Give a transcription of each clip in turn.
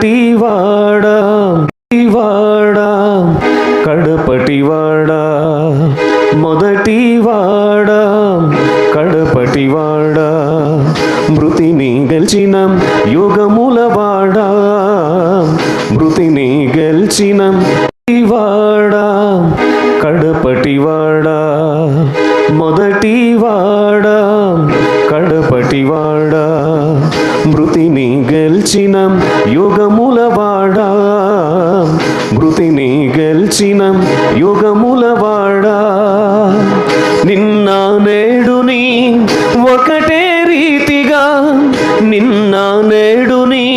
మొదటివాడా వాడా కడపటివాడా మొదటివాడా కడపటివాడా మృతిని గెలిచిన యుగములవాడా మృతిని గెలిచిన వాడా కడపటివాడా మొదటివాడా కడపటివాడా మృతిని గెలిచిన యుగములవాడా మృతిని గెలిచిన యుగములవాడా నిన్న నేడుని ఒకటే రీతిగా నిన్న నేడుని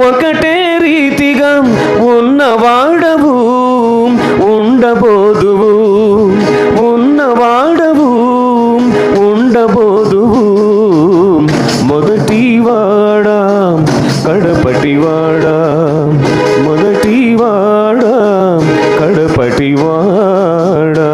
ఒకటే రీతిగా ఉన్నవాడవు ఉండబోదువు ఉన్నవాడవు ఉండబోదువు మొదటివాడా కడపటివాడా మొదటివాడా కడపటివాడా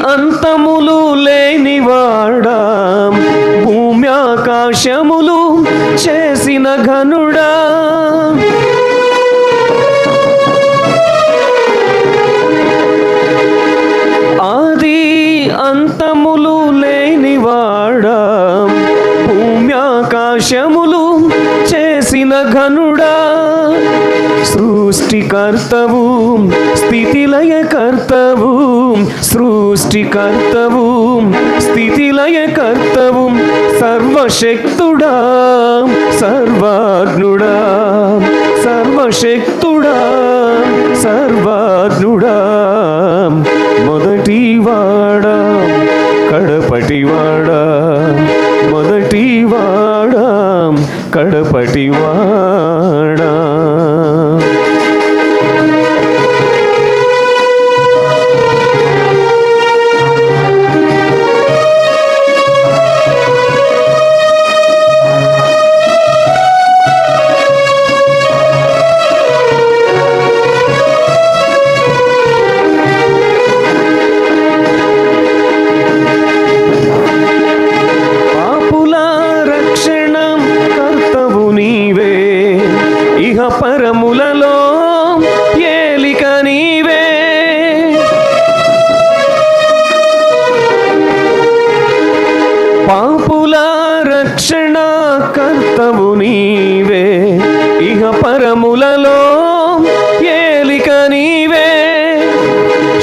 అంతములు లేనివాడా భూమి ఆకాశములు చేసిన ఘనుడా ఆది అంతములు లేనివాడా భూమి ఆకాశములు చేసిన ఘనుడా సృష్టికర్తవు స్థితిలయకర్తవు సృష్టికర్తవు స్థితిలయకర్తవు సర్వశక్తుడా సర్వాజ్ఞుడా సర్వశక్తుడా సర్వాజ్ఞుడా మొదటివాడా కడపటివాడా మొదటివాడా కడపటివాడా పరములలో ఏలిక నీవే పాపుల రక్షణ కర్తవు నీవే ఇహ పరములలో ఏలిక నీవే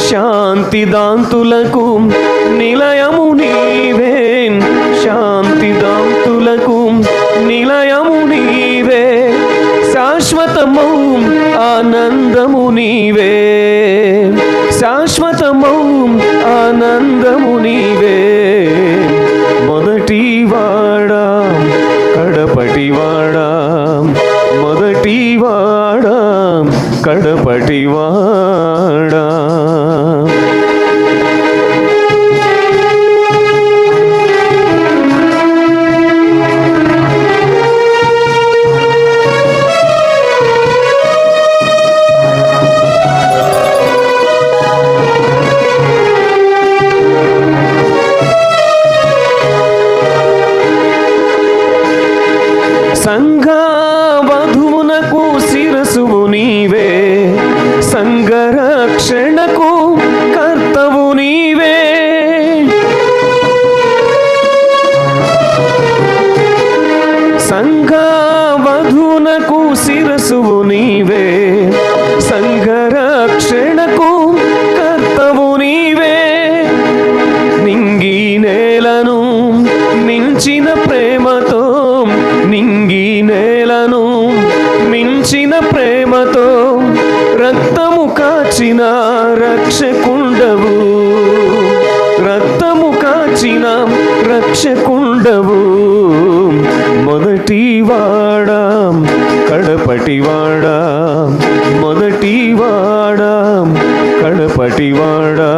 శాంతిదాంతులకు నిలయము నీవే శాంతిదాంతులకు నిలయము నీవే శాశ్వతమౌ ఆనందము నీవే శాశ్వతమౌ ఆనందము నీవే మొదటివాడా కడపటివాడా మొదటివాడా కడపటివాడా సంఘ వధువునకు శిరసువు నీవే సంఘరక్షణకు కర్తవు నీవే సంఘ వధువునకు శిరసువు నీవే సంఘరక్షణకు కర్తవు నీవే నింగి నేలను మించిన ప్రేమతో నింగి నేలను మించిన ప్రేమతో రక్తము కాచిన రక్షకుండవు రక్తము కాచిన రక్షకుండవు మొదటివాడా కడపటివాడా మొదటివాడా కడపటివాడా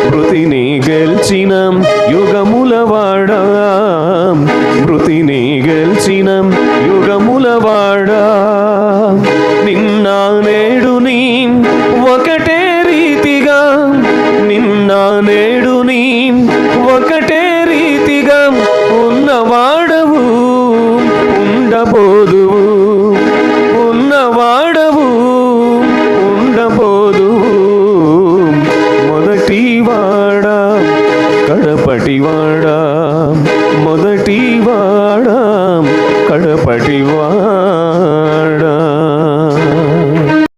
మృతిని గెలిచి గెలిచిన యుగములవాడా, మృతిని గెలిచిన యుగములవాడా, నిన్న నేడు నీ ఒకటే రీతిగా, నిన్న నేడు నీ ఒకటే రీతిగా ఉన్నవాడవు ఉండబోదువు, ఉన్నవాడవు ఉండబోదువు. మొదటివాడా కడపటివాడా, మొదటివాడా కడపటివాడా.